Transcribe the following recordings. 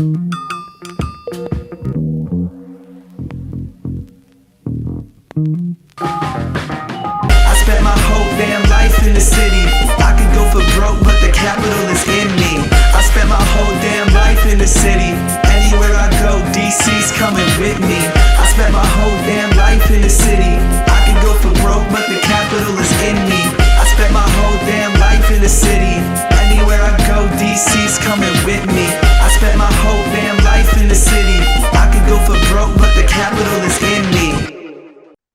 I spent my whole damn life in the city. I could go for broke, but the capital is in me. I spent my whole damn life in the city. Anywhere I go, DC's coming with me. I spent my whole damn life in the city. I could go for broke, but the capital is in me. I spent my whole damn life in the city. Anywhere I go, DC's coming with me. I spent my whole damn life in the city. I could go for broke, but the capital is in me.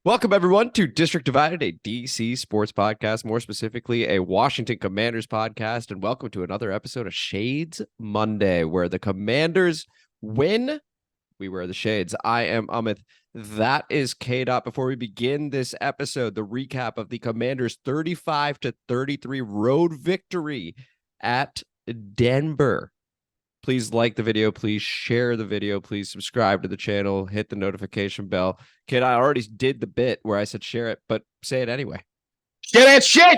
Welcome, everyone, to District Divided, a DC sports podcast, more specifically a Washington Commanders podcast, and welcome to another episode of Shades Monday, where the Commanders win. We wear the shades. I am Amit. That is K-Dot. Before we begin this episode, the recap of the Commanders' 35-33 road victory at Denver. Please like the video. Please share the video. Please subscribe to the channel. Hit the notification bell. Kid, I already did the bit where I said share it, but say it anyway. Share that shit.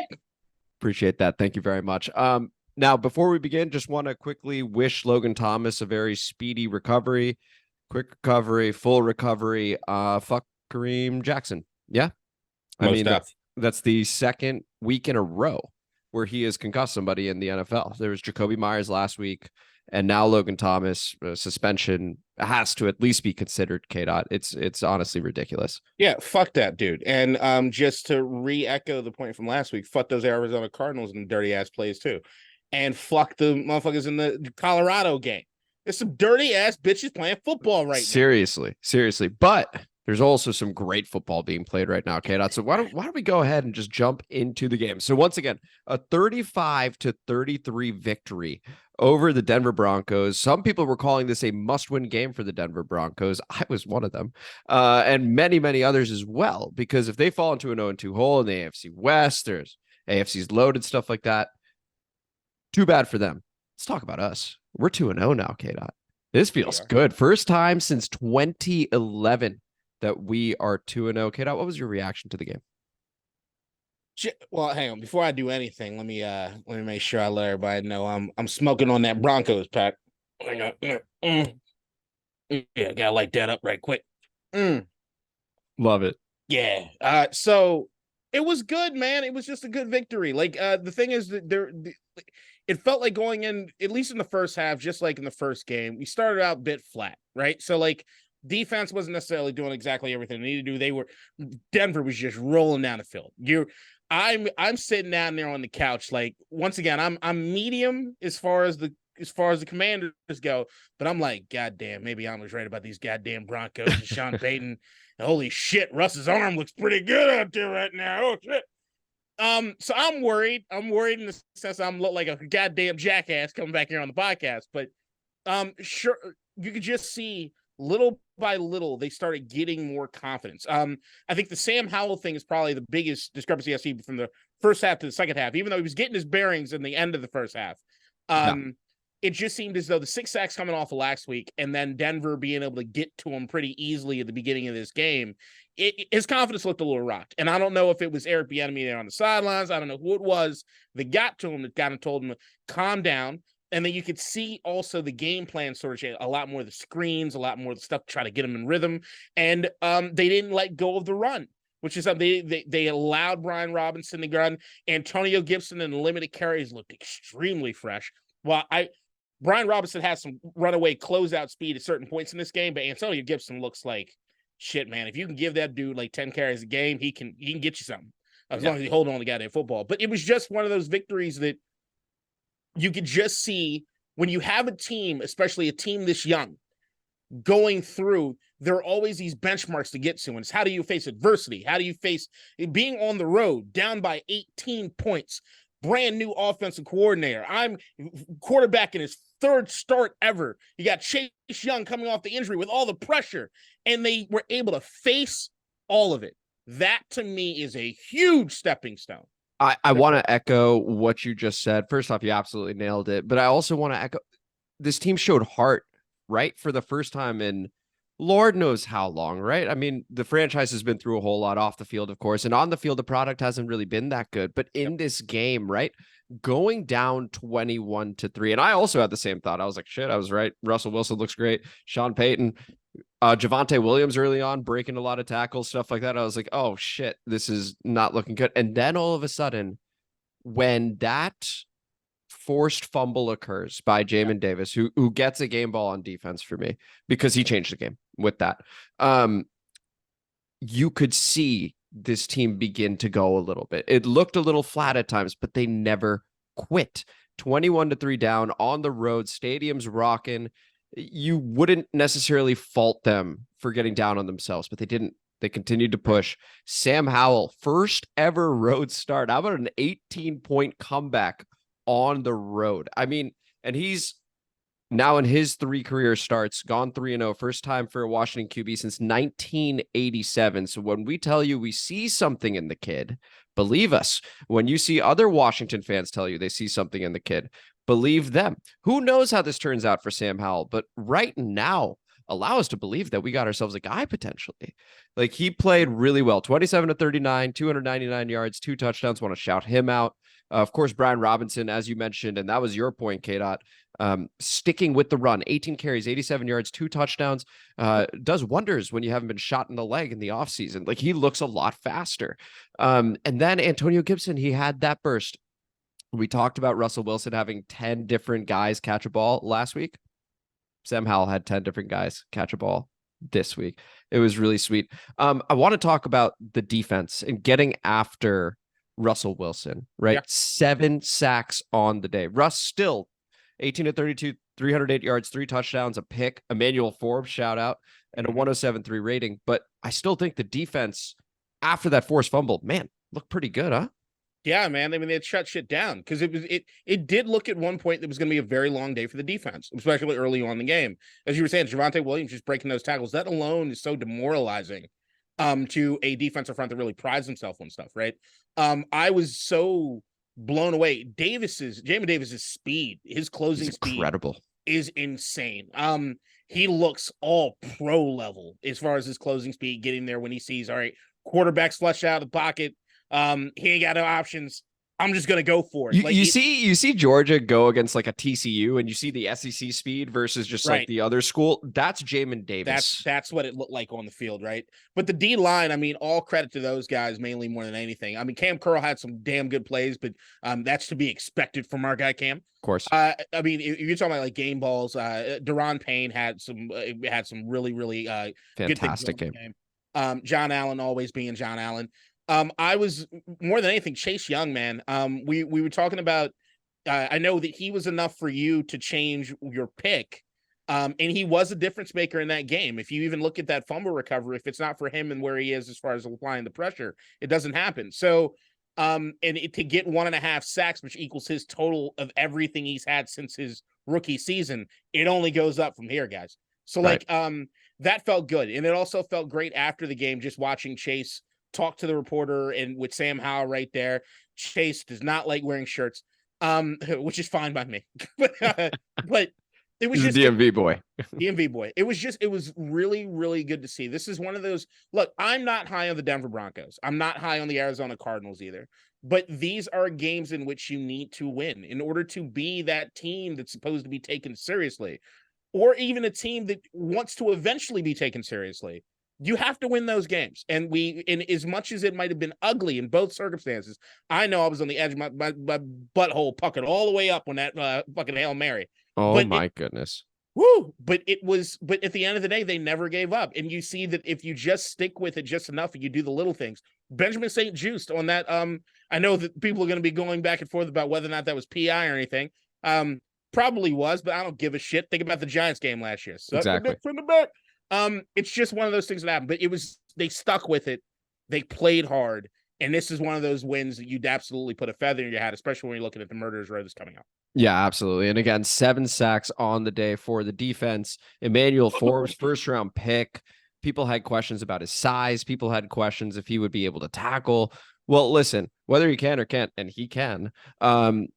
Appreciate that. Thank you very much. Now, before we begin, just want to quickly wish Logan Thomas a very speedy recovery, quick recovery, full recovery. Fuck Kareem Jackson. Yeah. I mean, that's the second week in a row where he has concussed somebody in the NFL. There was Jacoby Myers last week. And now Logan Thomas suspension has to at least be considered. K-Dot. It's honestly ridiculous. Yeah, fuck that dude. And just to re-echo the point from last week, fuck those Arizona Cardinals and dirty ass plays too, and fuck the motherfuckers in the Colorado game. There's some dirty ass bitches playing football right now. Seriously. But there's also some great football being played right now, K-Dot. So why don't we go ahead and just jump into the game? So once again, a 35-33 victory over the Denver Broncos. Some people were calling this a must-win game for the Denver Broncos. I was one of them, and many, many others as well, because if they fall into an 0-2 hole in the AFC West, there's AFC's loaded, stuff like that. Too bad for them. Let's talk about us. We're 2-0 now, K-Dot. This feels good. First time since 2011 that we are 2-0. K-Dot, what was your reaction to the game? Well, hang on. Before I do anything, let me make sure I let everybody know I'm smoking on that Broncos pack. Hang on. Yeah, gotta light that up right quick. Love it. Yeah. So it was good, man. It was just a good victory. Like the thing is that it felt like going in, at least in the first half, just like in the first game, we started out a bit flat, right? So like defense wasn't necessarily doing exactly everything they needed to do. Denver was just rolling down the field. I'm sitting down there on the couch, like, once again, I'm medium as far as the Commanders go, but I'm like, goddamn, maybe I was right about these goddamn Broncos and Sean Payton. Holy shit, Russ's arm looks pretty good out there right now. Oh shit. So I'm worried. I'm worried in the sense I'm look like a goddamn jackass coming back here on the podcast. But sure, you could just see little by little, they started getting more confidence. I think the Sam Howell thing is probably the biggest discrepancy I see from the first half to the second half, even though he was getting his bearings in the end of the first half. It just seemed as though the 6 sacks coming off of last week and then Denver being able to get to him pretty easily at the beginning of this game, his confidence looked a little rocked. And I don't know if it was Eric Bieniemy there on the sidelines. I don't know who it was that got to him, that kind of told him to calm down. And then you could see also the game plan sort of change, a lot more of the screens, a lot more of the stuff to try to get them in rhythm. And they didn't let go of the run, which is something they allowed Brian Robinson to run. Antonio Gibson in the limited carries looked extremely fresh. While Brian Robinson has some runaway closeout speed at certain points in this game, but Antonio Gibson looks like shit, man. If you can give that dude like 10 carries a game, he can get you something as long as he hold on to goddamn football. But it was just one of those victories that you could just see when you have a team, especially a team this young, going through, there are always these benchmarks to get to. And it's how do you face adversity? How do you face being on the road, down by 18 points, brand new offensive coordinator? I'm quarterback in his third start ever. You got Chase Young coming off the injury with all the pressure, and they were able to face all of it. That, to me, is a huge stepping stone. I want to echo what you just said. First off, you absolutely nailed it. But I also want to echo this team showed heart, right? For the first time in Lord knows how long, right? I mean, the franchise has been through a whole lot off the field, of course, and on the field, the product hasn't really been that good. But in this game, right, going down 21-3, and I also had the same thought. I was like, shit, I was right. Russell Wilson looks great. Sean Payton, Javonte Williams early on, breaking a lot of tackles, stuff like that. I was like, oh shit, this is not looking good. And then all of a sudden, when that forced fumble occurs by Jamin Davis, who gets a game ball on defense for me because he changed the game with that. You could see this team begin to go a little bit. It looked a little flat at times, but they never quit. 21-3 down on the road, stadium's rocking. You wouldn't necessarily fault them for getting down on themselves, but they didn't. They continued to push. Sam Howell, first ever road start. How about an 18-point comeback on the road? I mean, and he's now in his 3 career starts, gone 3-0, first time for a Washington QB since 1987. So when we tell you we see something in the kid, believe us. When you see other Washington fans tell you they see something in the kid, believe them. Who knows how this turns out for Sam Howell? But right now, allow us to believe that we got ourselves a guy potentially. Like, he played really well. 27-39, 299 yards, 2 touchdowns. Want to shout him out. Of course, Brian Robinson, as you mentioned, and that was your point, K-Dot, sticking with the run, 18 carries, 87 yards, 2 touchdowns, does wonders when you haven't been shot in the leg in the offseason. Like, he looks a lot faster. And then Antonio Gibson, he had that burst. We talked about Russell Wilson having 10 different guys catch a ball last week. Sam Howell had 10 different guys catch a ball this week. It was really sweet. I want to talk about the defense and getting after Russell Wilson, right? Yeah. 7 sacks on the day. Russ still 18-32, 308 yards, 3 touchdowns, a pick, Emmanuel Forbes, shout out, and a 107.3 rating. But I still think the defense after that forced fumble, man, looked pretty good, huh? Yeah, man. I mean, they shut shit down because it did look at one point that was going to be a very long day for the defense, especially early on in the game. As you were saying, Javonte Williams just breaking those tackles, that alone is so demoralizing to a defensive front that really prides himself on stuff, right? I was so blown away. Jamin Davis's speed, his closing speed, incredible, is insane. He looks all pro level as far as his closing speed, getting there when he sees, all right, quarterback's flushed out of the pocket. He ain't got no options. I'm just gonna go for it. You see Georgia go against like a TCU, and you see the SEC speed versus just like the other school. That's Jamin Davis. That's what it looked like on the field, right? But the D line, I mean, all credit to those guys mainly more than anything. I mean, Cam Curl had some damn good plays, but that's to be expected from our guy Cam. Of course. I mean, if you're talking about like game balls, Deron Payne had some really fantastic good game. John Allen always being John Allen. I was more than anything Chase Young, man. We were talking about. I know that he was enough for you to change your pick, and he was a difference maker in that game. If you even look at that fumble recovery, if it's not for him and where he is as far as applying the pressure, it doesn't happen. So, to get 1.5 sacks, which equals his total of everything he's had since his rookie season, it only goes up from here, guys. So, that felt good, and it also felt great after the game, just watching Chase talk to the reporter, and with Sam Howell right there. Chase does not like wearing shirts, which is fine by me. but it was just DMV boy. DMV boy. It was really, really good to see. This is one of those. Look, I'm not high on the Denver Broncos. I'm not high on the Arizona Cardinals either. But these are games in which you need to win in order to be that team that's supposed to be taken seriously, or even a team that wants to eventually be taken seriously. You have to win those games. And as much as it might have been ugly in both circumstances, I know I was on the edge of my butthole puckered all the way up on that fucking Hail Mary. Oh, my goodness. Woo! But at the end of the day, they never gave up. And you see that if you just stick with it just enough and you do the little things, Benjamin St. Just on that, I know that people are going to be going back and forth about whether or not that was PI or anything. Probably was, but I don't give a shit. Think about the Giants game last year. Suck exactly. From the back. It's just one of those things that happened, but they stuck with it. They played hard. And this is one of those wins that you'd absolutely put a feather in your hat, especially when you're looking at the Murderers Row that's coming up. Yeah, absolutely. And again, 7 sacks on the day for the defense. Emmanuel Forbes, first round pick. People had questions about his size. People had questions if he would be able to tackle. Well, listen, whether he can or can't, and he can,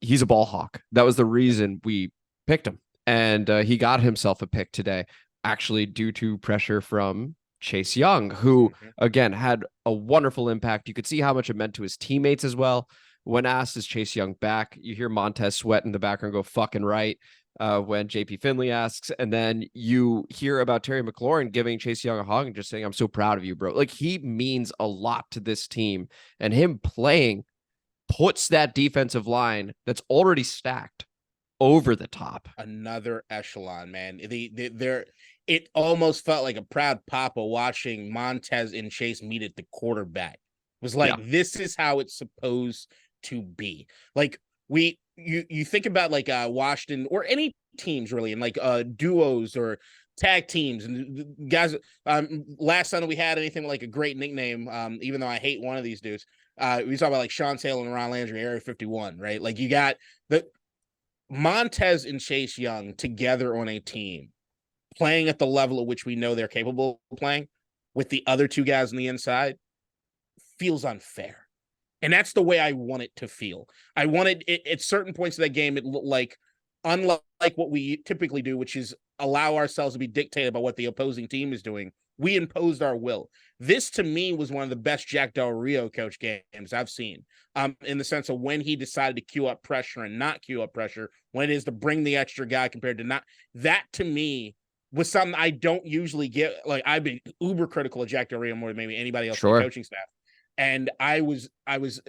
he's a ball hawk. That was the reason we picked him. And he got himself a pick today. actually due to pressure from Chase Young, who again had a wonderful impact. You could see how much it meant to his teammates as well. When asked, is Chase Young back? You hear Montez Sweat in the background go fucking right when JP Finley asks. And then you hear about Terry McLaurin giving Chase Young a hug and just saying, I'm so proud of you, bro. Like, he means a lot to this team, and him playing puts that defensive line that's already stacked over the top. Another echelon, man. It almost felt like a proud papa watching Montez and Chase meet at the quarterback. It was like, this is how it's supposed to be. Like, you think about like Washington or any teams really, and like duos or tag teams and guys. Last time we had anything like a great nickname, even though I hate one of these dudes. We talk about like Sean Taylor and Ron Landry, Area 51, right? Like, you got the Montez and Chase Young together on a team, playing at the level at which we know they're capable of playing with the other two guys on the inside, feels unfair. And that's the way I want it to feel. I wanted it at certain points of that game, it looked like, unlike what we typically do, which is allow ourselves to be dictated by what the opposing team is doing, we imposed our will. This, to me, was one of the best Jack Del Rio coach games I've seen, in the sense of when he decided to cue up pressure and not cue up pressure, when it is to bring the extra guy compared to not. That, to me, was something I don't usually get. Like, I've been uber critical of Jack Del Rio more than maybe anybody else on the coaching staff. And I was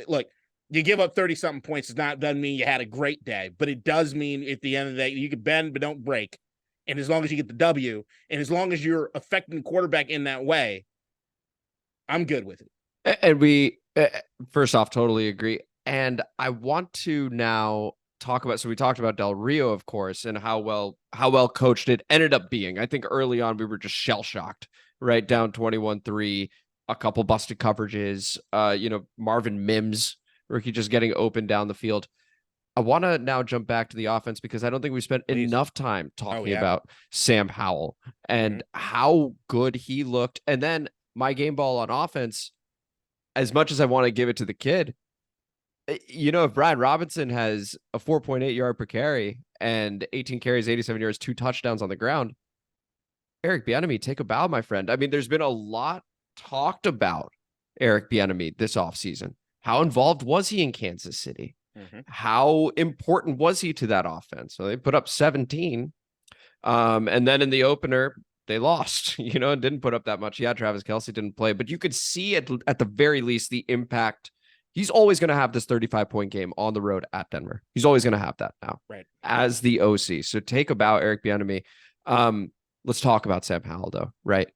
look, you give up 30-something points doesn't mean you had a great day, but it does mean at the end of the day, you can bend but don't break. And as long as you get the W, and as long as you're affecting the quarterback in that way, I'm good with it. And we, first off, totally agree. And I want to now talk about, so we talked about Del Rio, of course, and how well coached it ended up being. I think early on we were just shell-shocked, right? Down 21-3, a couple busted coverages, Marvin Mims, rookie, just getting open down the field. I want to now jump back to the offense because I don't think we spent enough time talking about Sam Howell and how good he looked. And then my game ball on offense, as much as I want to give it to the kid, if Brian Robinson has a 4.8 yard per carry and 18 carries, 87 yards, 2 touchdowns on the ground, Eric Bieniemy, take a bow, my friend. I mean, there's been a lot talked about Eric Bieniemy this offseason. How involved was he in Kansas City? How important was he to that offense? So they put up 17. And then in the opener, they lost, and didn't put up that much. Yeah, Travis Kelce didn't play, but you could see at the very least the impact. He's always going to have this 35-point game on the road at Denver. He's always going to have that now, right? As the OC. So take a bow, Eric Bieniemy. Let's talk about Sam Howell, though, right?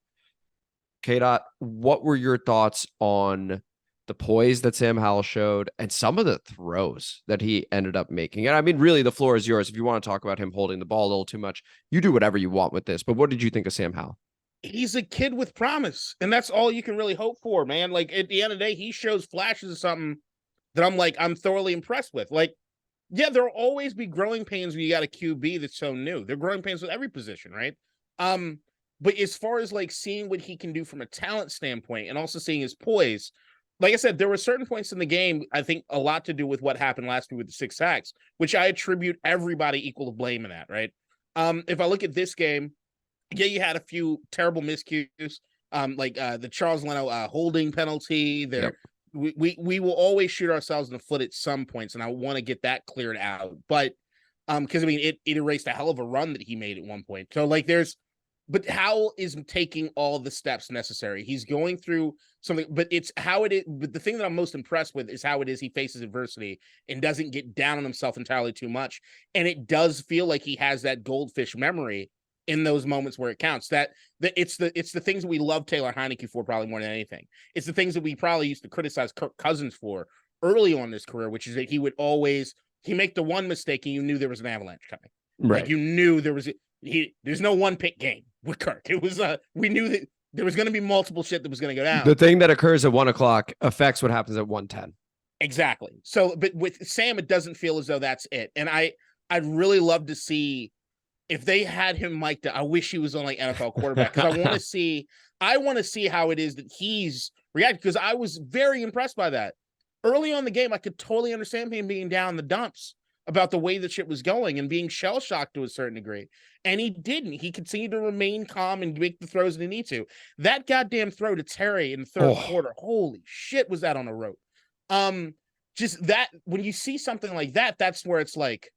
K-Dot, what were your thoughts on the poise that Sam Howell showed and some of the throws that he ended up making? And I mean, really, the floor is yours. If you want to talk about him holding the ball a little too much, you do whatever you want with this. But what did you think of Sam Howell? He's a kid with promise, and that's all you can really hope for, man. Like, at the end of the day, he shows flashes of something that I'm thoroughly impressed with. Like, yeah, there'll always be growing pains when you got a QB that's so new. They're growing pains with every position, right? But as far as like seeing what he can do from a talent standpoint and also seeing his poise, like I said, there were certain points in the game, I think a lot to do with what happened last week with the 6 sacks, which I attribute everybody equal to blame in that, right? If I look at this game, yeah, you had a few terrible miscues, like the Charles Leno holding penalty. There, we will always shoot ourselves in the foot at some points, and I want to get that cleared out. But because I mean, it erased a hell of a run that he made at one point. So like, but Howell is taking all the steps necessary. He's going through something, but it's how it is. But the thing that I'm most impressed with is how it is he faces adversity and doesn't get down on himself entirely too much. And it does feel like he has that goldfish memory in those moments where it counts. It's the things that we love Taylor Heineke for probably more than anything. It's the things that we probably used to criticize Kirk Cousins for early on in his career, which is that he make the one mistake and you knew there was an avalanche coming. Right. Like you knew there's no one pick game with Kirk. It was we knew that there was going to be multiple shit that was going to go down. The thing that occurs at 1:00 affects what happens at 1:10. Exactly. So, but with Sam, it doesn't feel as though that's it. And I'd really love to see if they had him mic'd up. I wish he was on like NFL quarterback because I want to see how it is that he's reacting, because I was very impressed by that. Early on in the game, I could totally understand him being down in the dumps. about the way the shit was going and being shell shocked to a certain degree. And he didn't. He continued to remain calm and make the throws that he needed to. That goddamn throw to Terry in the third quarter, holy shit, was that on a rope. Just that, when you see something like that, that's where it's like,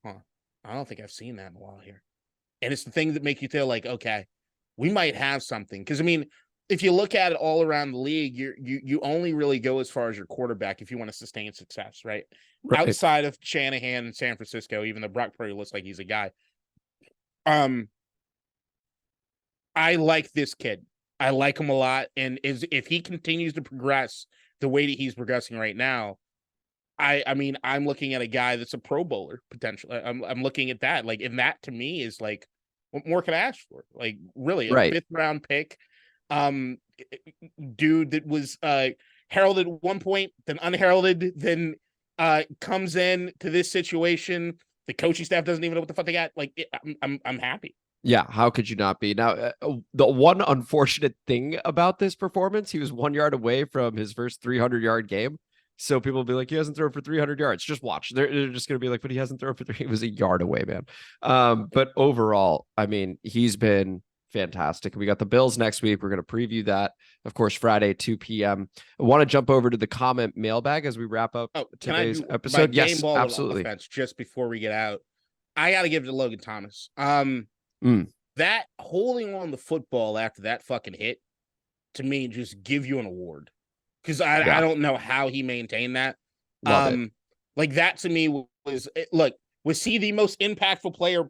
I don't think I've seen that in a while here. And it's the thing that make you feel like, okay, we might have something. Because, I mean, if you look at it all around the league, you only really go as far as your quarterback if you want to sustain success, right? Outside of Shanahan in San Francisco, even though Brock Purdy looks like he's a guy. I like this kid. I like him a lot. And if he continues to progress the way that he's progressing right now, I mean, I'm looking at a guy that's a Pro Bowler potentially. I'm looking at that. Like, and that to me is like, what more can I ask for? Like, really, a 5th round pick. Dude that was heralded at one point, then unheralded, then comes in to this situation. The coaching staff doesn't even know what the fuck they got. Like, I'm happy. Yeah, how could you not be? Now, the one unfortunate thing about this performance, he was 1 yard away from his first 300-yard game. So people will be like, he hasn't thrown for 300 yards. Just watch. They're just going to be like, but he hasn't thrown for 3. He was a yard away, man. But overall, I mean, he's been fantastic. We got the Bills next week. We're going to preview that, of course, Friday, 2 p.m. I want to jump over to the comment mailbag as we wrap up today's episode. Yes, absolutely. Just before we get out, I got to give it to Logan Thomas. That holding on the football after that fucking hit, to me, just give you an award. Because I don't know how he maintained that. Like, that to me was he the most impactful player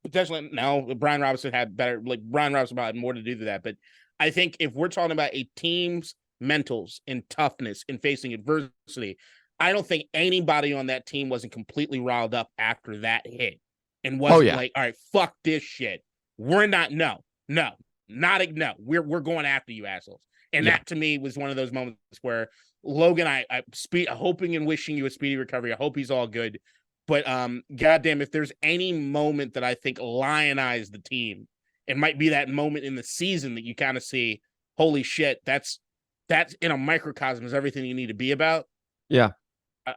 potentially? No, Brian Robinson had better. Like, Brian Robinson had more to do with that. But I think if we're talking about a team's mentals and toughness in facing adversity, I don't think anybody on that team wasn't completely riled up after that hit and wasn't like, all right, fuck this shit. We're not. No. We're going after you assholes. And that to me was one of those moments where Logan, I hoping and wishing you a speedy recovery. I hope he's all good. But goddamn, if there's any moment that I think lionized the team, it might be that moment in the season that you kind of see, holy shit, that's in a microcosm is everything you need to be about. Yeah.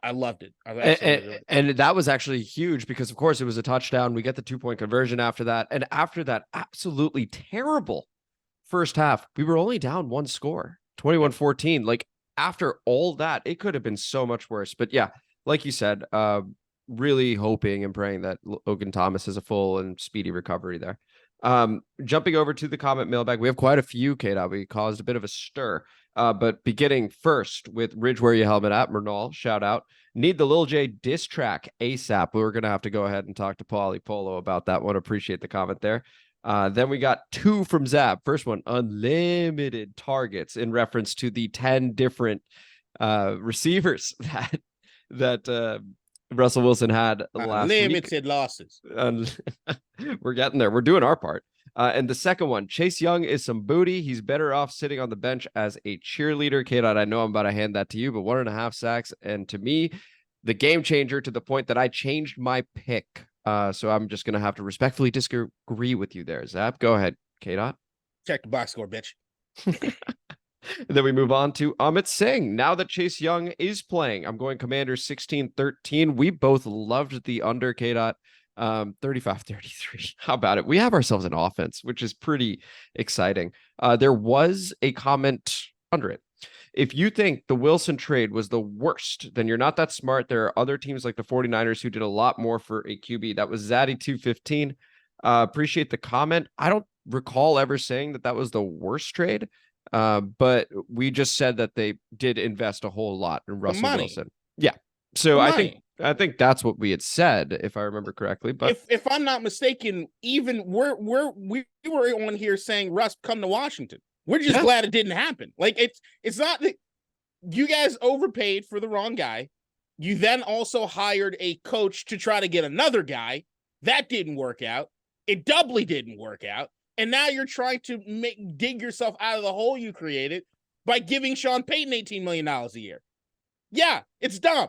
I loved it. And that was actually huge because, of course, it was a touchdown. We get the 2-point conversion after that. And after that absolutely terrible first half, we were only down 1 score, 21-14. Like, after all that, it could have been so much worse. But yeah, like you said, really hoping and praying that Logan Thomas has a full and speedy recovery there. Jumping over to the comment mailbag, we have quite a few, K-Dot. We caused a bit of a stir. But beginning first with Ridge Wear Your Helmet at Murnal, shout out. Need the Lil J diss track ASAP. We're going to have to go ahead and talk to Paulie Polo about that one. Appreciate the comment there. Then we got 2 from Zap. First one, unlimited targets in reference to the 10 different receivers that Russell Wilson had last week. Unlimited losses. We're getting there. We're doing our part. And the second one, Chase Young is some booty. He's better off sitting on the bench as a cheerleader. K-Dot, I know I'm about to hand that to you, but 1.5 sacks. And to me, the game changer to the point that I changed my pick. So I'm just going to have to respectfully disagree with you there. Zap, go ahead. K-Dot. Check the box score, bitch. And then we move on to Amit Singh. Now that Chase Young is playing, I'm going Commanders 16-13. We both loved the under, K-Dot. 35-33. How about it? We have ourselves an offense, which is pretty exciting. There was a comment under it. If you think the Wilson trade was the worst, then you're not that smart. There are other teams like the 49ers who did a lot more for a QB. That was Zaddy215. Appreciate the comment. I don't recall ever saying that was the worst trade, but we just said that they did invest a whole lot in Russell Wilson. Yeah. So I think that's what we had said, if I remember correctly. But if I'm not mistaken, even we were on here saying, Russ, come to Washington. We're just glad it didn't happen. Like, it's not that you guys overpaid for the wrong guy. You then also hired a coach to try to get another guy. That didn't work out. It doubly didn't work out. And now you're trying to dig yourself out of the hole you created by giving Sean Payton $18 million a year. Yeah, it's dumb.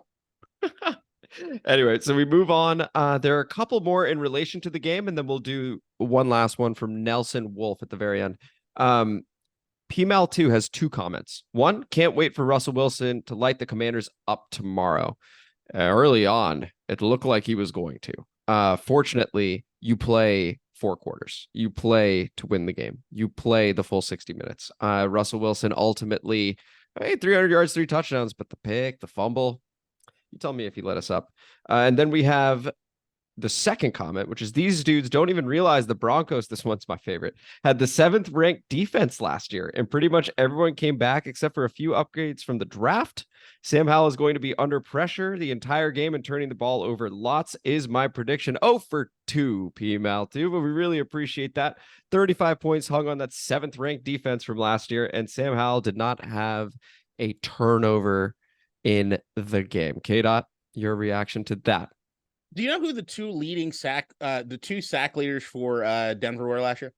Anyway, so we move on. There are a couple more in relation to the game, and then we'll do one last one from Nelson Wolf at the very end. PMAL2 has 2 comments. 1, can't wait for Russell Wilson to light the Commanders up tomorrow. Early on, it looked like he was going to. Fortunately, you play 4 quarters. You play to win the game. You play the full 60 minutes. Russell Wilson ultimately, 300 yards, 3 touchdowns, but the pick, the fumble, you tell me if he let us up. And then we have the second comment, which is these dudes don't even realize the Broncos, this one's my favorite, had the 7th ranked defense last year, and pretty much everyone came back except for a few upgrades from the draft. Sam Howell is going to be under pressure the entire game and turning the ball over lots is my prediction. 0-for-2 PMAL2, but we really appreciate that. 35 points hung on that 7th ranked defense from last year, and Sam Howell did not have a turnover in the game. K-Dot, your reaction to that? Do you know who the two sack leaders for Denver were last year?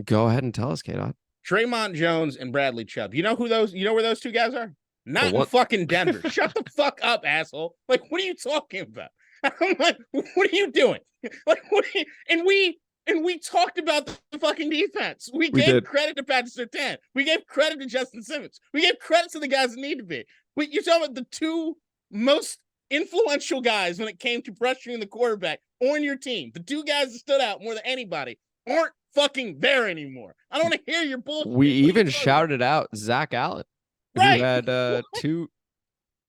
Go ahead and tell us, K-Dot. Draymond Jones and Bradley Chubb. You know where those two guys are? Not in fucking Denver. Shut the fuck up, asshole. Like, what are you talking about? I'm like, what are you doing? Like, and we talked about the fucking defense. We gave credit to Patrick Surtain. We gave credit to Justin Simmons. We gave credit to the guys that need to be. You're talking about the two most influential guys when it came to pressuring the quarterback on your team. The 2 guys that stood out more than anybody aren't fucking there anymore. I don't want to hear your bullshit. We even shouted out Zach Allen, right, who had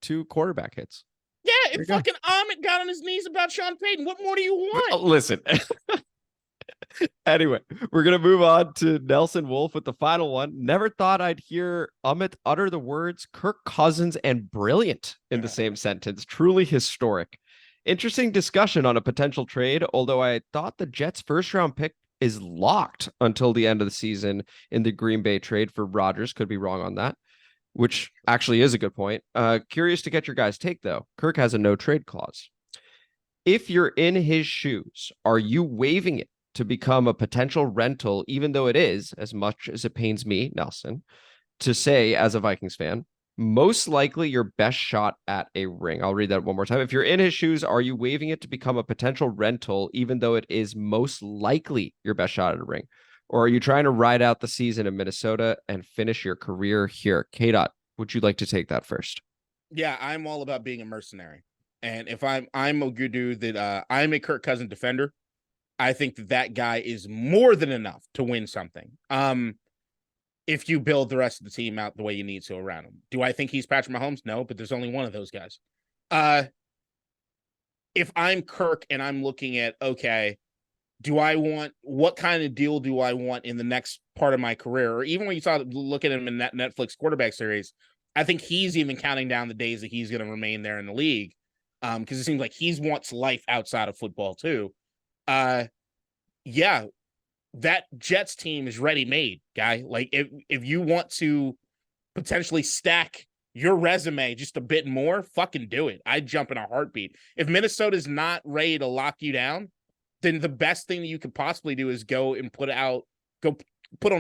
two quarterback hits. Yeah, and fucking Ahmed got on his knees about Sean Payton. What more do you want? Listen. Anyway, we're going to move on to Nelson Wolf with the final one. Never thought I'd hear Amit utter the words Kirk Cousins and brilliant in the same sentence. Truly historic. Interesting discussion on a potential trade, although I thought the Jets' first-round pick is locked until the end of the season in the Green Bay trade for Rodgers. Could be wrong on that, which actually is a good point. Curious to get your guys' take, though. Kirk has a no-trade clause. If you're in his shoes, are you waiving it to become a potential rental, even though it is, as much as it pains me, Nelson, to say as a Vikings fan, most likely your best shot at a ring? I'll read that one more time. If you're in his shoes, are you waiving it to become a potential rental, even though it is most likely your best shot at a ring? Or are you trying to ride out the season in Minnesota and finish your career here? K-Dot, would you like to take that first? Yeah, I'm all about being a mercenary. And if I'm a good dude that I'm a Kirk Cousins defender, I think that guy is more than enough to win something. If you build the rest of the team out the way you need to around him. Do I think he's Patrick Mahomes? No, but there's only one of those guys. If I'm Kirk and I'm looking at, okay, what kind of deal do I want in the next part of my career? Or even when you look at him in that Netflix quarterback series, I think he's even counting down the days that he's going to remain there in the league. Because it seems like he wants life outside of football too. Yeah, that Jets team is ready-made, guy. Like, if you want to potentially stack your resume just a bit more, fucking do it. I'd jump in a heartbeat. If Minnesota's not ready to lock you down, then the best thing that you could possibly do is go put on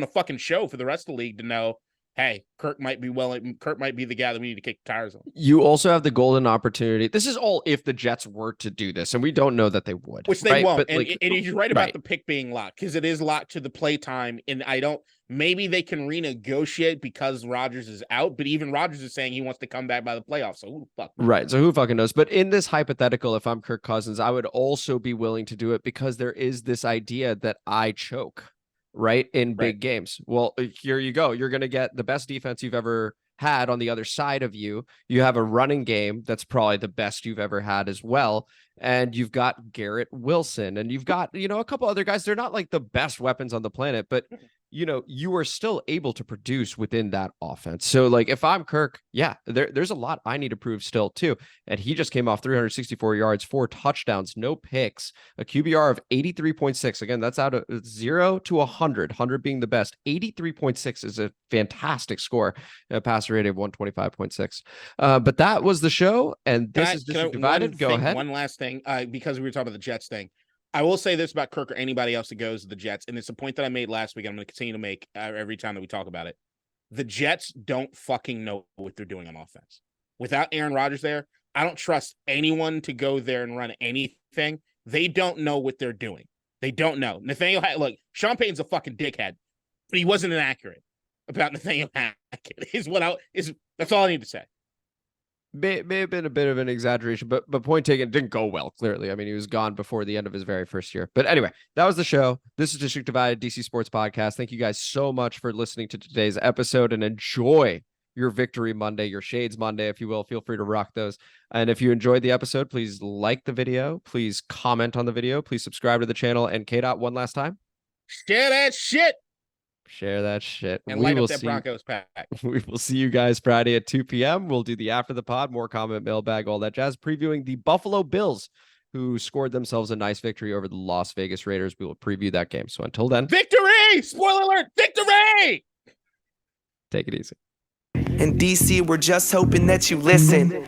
a fucking show for the rest of the league to know, hey, Kirk might be the guy that we need to kick the tires on. You also have the golden opportunity. This is all if the Jets were to do this, and we don't know that they would. Which they won't. But and you're right about the pick being locked, because it is locked to the play time, and maybe they can renegotiate because Rodgers is out, but even Rodgers is saying he wants to come back by the playoffs, so who the fuck knows? Right, so who fucking knows? But in this hypothetical, if I'm Kirk Cousins, I would also be willing to do it because there is this idea that I choke. Right, in big games. Well, here you go. You're going to get the best defense you've ever had on the other side of you. You have a running game that's probably the best you've ever had as well. And you've got Garrett Wilson, and you've got, a couple other guys. They're not like the best weapons on the planet, but you are still able to produce within that offense. So like if I'm Kirk, yeah, there's a lot I need to prove still too. And he just came off 364 yards, 4 touchdowns, no picks, a QBR of 83.6. Again, that's out of 0 to 100, 100 being the best. 83.6 is a fantastic score, a passer rating of 125.6. But that was the show. And this is District Divided. Go ahead. One last thing, because we were talking about the Jets thing. I will say this about Kirk or anybody else that goes to the Jets, and it's a point that I made last week, and I'm going to continue to make every time that we talk about it. The Jets don't fucking know what they're doing on offense. Without Aaron Rodgers there, I don't trust anyone to go there and run anything. They don't know what they're doing. They don't know. Look, Sean Payton's a fucking dickhead, but he wasn't inaccurate about Nathaniel Hackett. That's all I need to say. may have been a bit of an exaggeration, but point taken, didn't go well, clearly. I mean, he was gone before the end of his very first year. But anyway, that was the show. This is District Divided, DC Sports Podcast. Thank you guys so much for listening to today's episode, and enjoy your Victory Monday, your Shades Monday, if you will. Feel free to rock those. And if you enjoyed the episode, please like the video. Please comment on the video. Please subscribe to the channel. And K-Dot, one last time. Share that shit. Share that shit. And light up that Broncos pack. We will see you guys Friday at 2 p.m. We'll do the After the Pod, more comment, mailbag, all that jazz, previewing the Buffalo Bills, who scored themselves a nice victory over the Las Vegas Raiders. We will preview that game. So until then, victory! Spoiler alert, victory! Take it easy. In DC, we're just hoping that you listen.